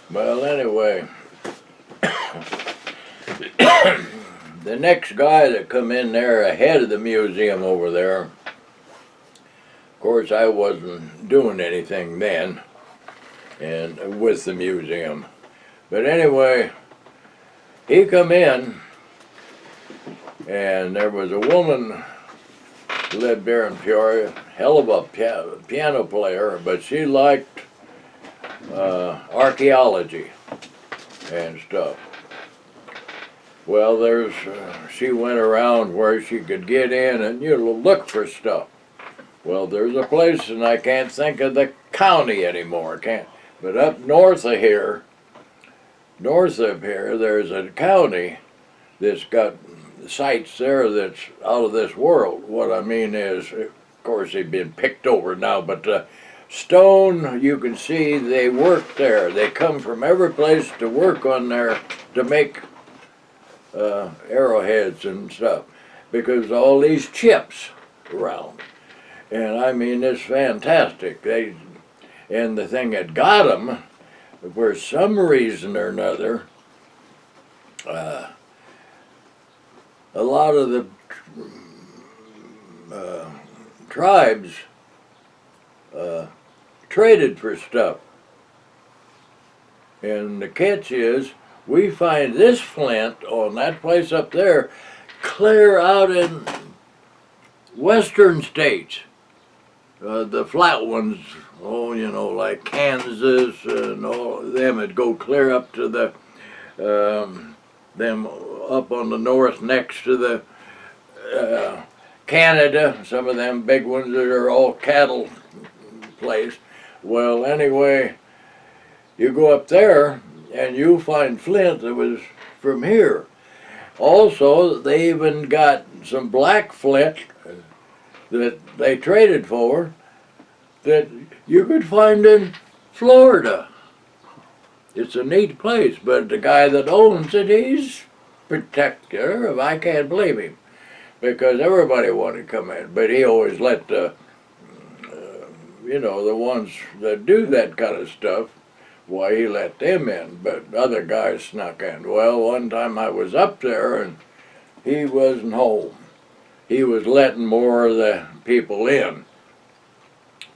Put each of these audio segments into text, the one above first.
Well, anyway, the next guy that come in there ahead of the museum over there, of course I wasn't doing anything then, and with the museum. But anyway, he come in, and there was a woman who lived there in Peoria, hell of a piano player, but she liked archaeology and stuff. Well, she went around where she could get in and look for stuff. Well, there's a place, and I can't think of the county anymore. But up north of here, there's a county that's got sites there that's out of this world. What I mean is, of course, they've been picked over now, but stone, you can see they work there. They come from every place to work on there to make arrowheads and stuff, because all these chips around. And I mean, it's fantastic. And the thing that got them, for some reason or another, a lot of the tribes traded for stuff. And the catch is, we find this flint on that place up there clear out in western states. The flat ones, like Kansas and all of them, would go clear up to the, them up on the north next to the Canada, some of them big ones that are all cattle place. Well, anyway, you go up there and you find flint that was from here. Also, they even got some black flint that they traded for that you could find in Florida. It's a neat place, but the guy that owns it, he's protector. I can't believe him, because everybody wanted to come in, but he always let the ones that do that kind of stuff, why, he let them in, but other guys snuck in. Well, one time I was up there and he wasn't home. He was letting more of the people in.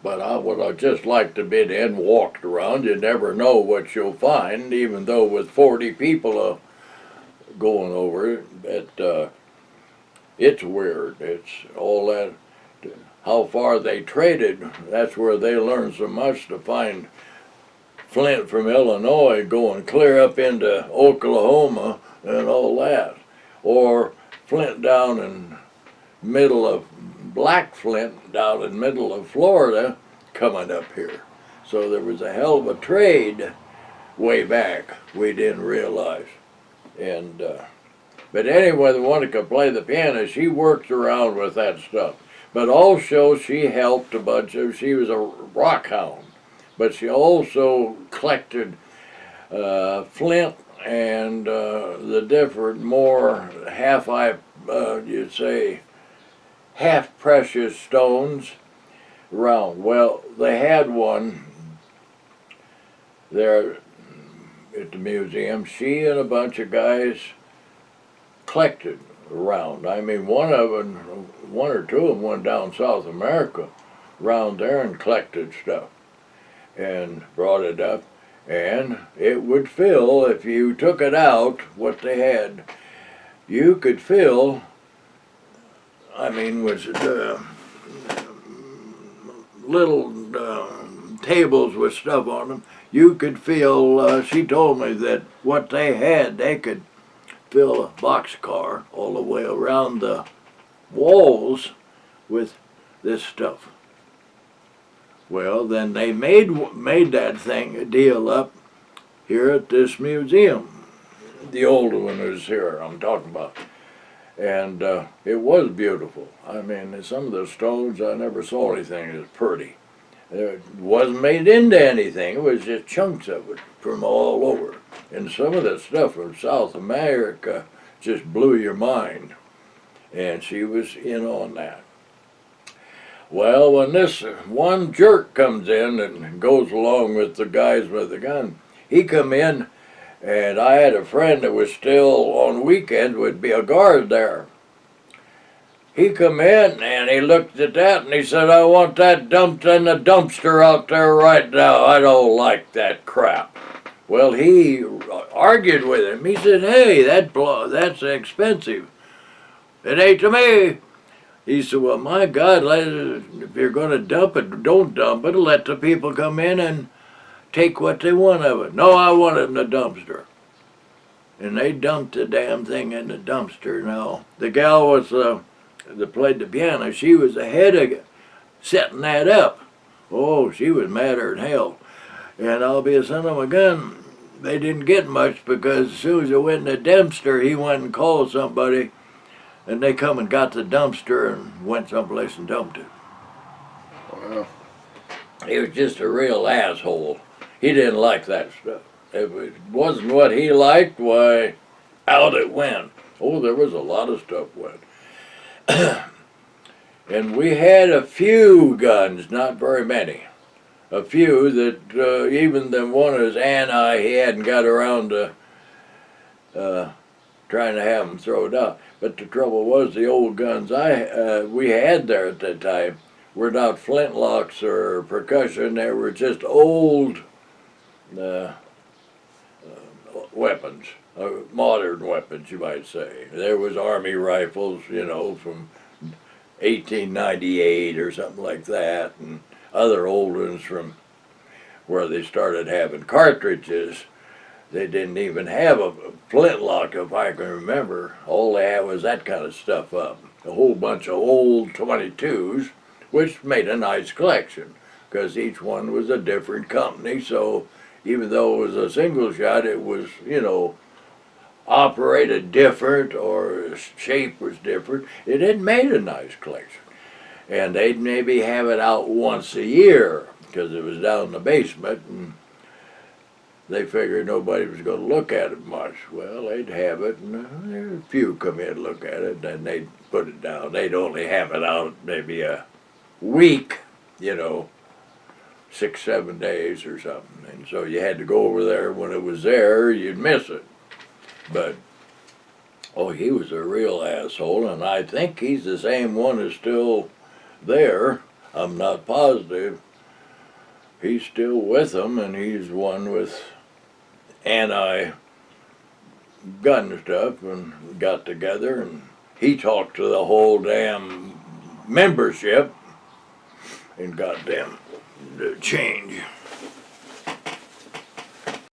But I would have just liked to be in, walked around. You never know what you'll find, even though with 40 people going over it. But it's weird. It's all that, how far they traded. That's where they learned so much to find flint from Illinois going clear up into Oklahoma and all that. Or flint down in middle of, black flint down in middle of Florida coming up here. So there was a hell of a trade way back we didn't realize. And but anyway, the one that could play the piano, she worked around with that stuff. But also she helped a bunch of, she was a rock hound, but she also collected flint and the different more you'd say, half precious stones around. Well, they had one there at the museum. She and a bunch of guys collected around. I mean, one or two of them went down South America around there and collected stuff and brought it up, and it would fill, if you took it out, what they had, you could fill, I mean, was little tables with stuff on them. You could fill, she told me that what they had, they could fill a boxcar all the way around the walls with this stuff. Well, then they made that thing, a deal up here at this museum. The old one is here, I'm talking about. And it was beautiful. I mean, some of the stones, I never saw anything as pretty. It wasn't made into anything, it was just chunks of it from all over. And some of the stuff from South America just blew your mind. And she was in on that. Well, when this one jerk comes in and goes along with the guys with the gun, he come in, and I had a friend that was still on weekends would be a guard there. He come in and he looked at that and he said, I want that dumped in the dumpster out there right now. I don't like that crap. Well, he argued with him. He said, hey, that's expensive. It ain't to me. He said, well, my God, if you're going to dump it, don't dump it. Let the people come in and take what they want of it. No, I want it in the dumpster. And they dumped the damn thing in the dumpster. Now, the gal was that played the piano, she was ahead of setting that up. Oh, she was madder than hell. And I'll be a son of a gun, they didn't get much because as soon as it went in the dumpster, he went and called somebody, and they come and got the dumpster and went someplace and dumped it. Wow. He was just a real asshole. He didn't like that stuff. If it wasn't what he liked, why, out it went. Oh, there was a lot of stuff went. And we had a few guns, not very many. A few that even the one as Anni, he hadn't got around to trying to have them thrown out. But the trouble was the old guns we had there at that time were not flintlocks or percussion. They were just old weapons, modern weapons, you might say. There was Army rifles, you know, from 1898 or something like that, and other old ones from where they started having cartridges. They didn't even have a flintlock, if I can remember. All they had was that kind of stuff up. A whole bunch of old 22s, which made a nice collection, because each one was a different company, so even though it was a single shot, it was, you know, operated different or shape was different. It had made a nice collection. And they'd maybe have it out once a year because it was down in the basement and they figured nobody was going to look at it much. Well, they'd have it and a few come in and look at it and then they'd put it down. They'd only have it out maybe a week, you know, 6, 7 days or something. And so you had to go over there. When it was there, you'd miss it. But, oh, he was a real asshole, and I think he's the same one who's still there. I'm not positive. He's still with them, and he's one with anti-gun stuff, and got together, and he talked to the whole damn membership and got them to change.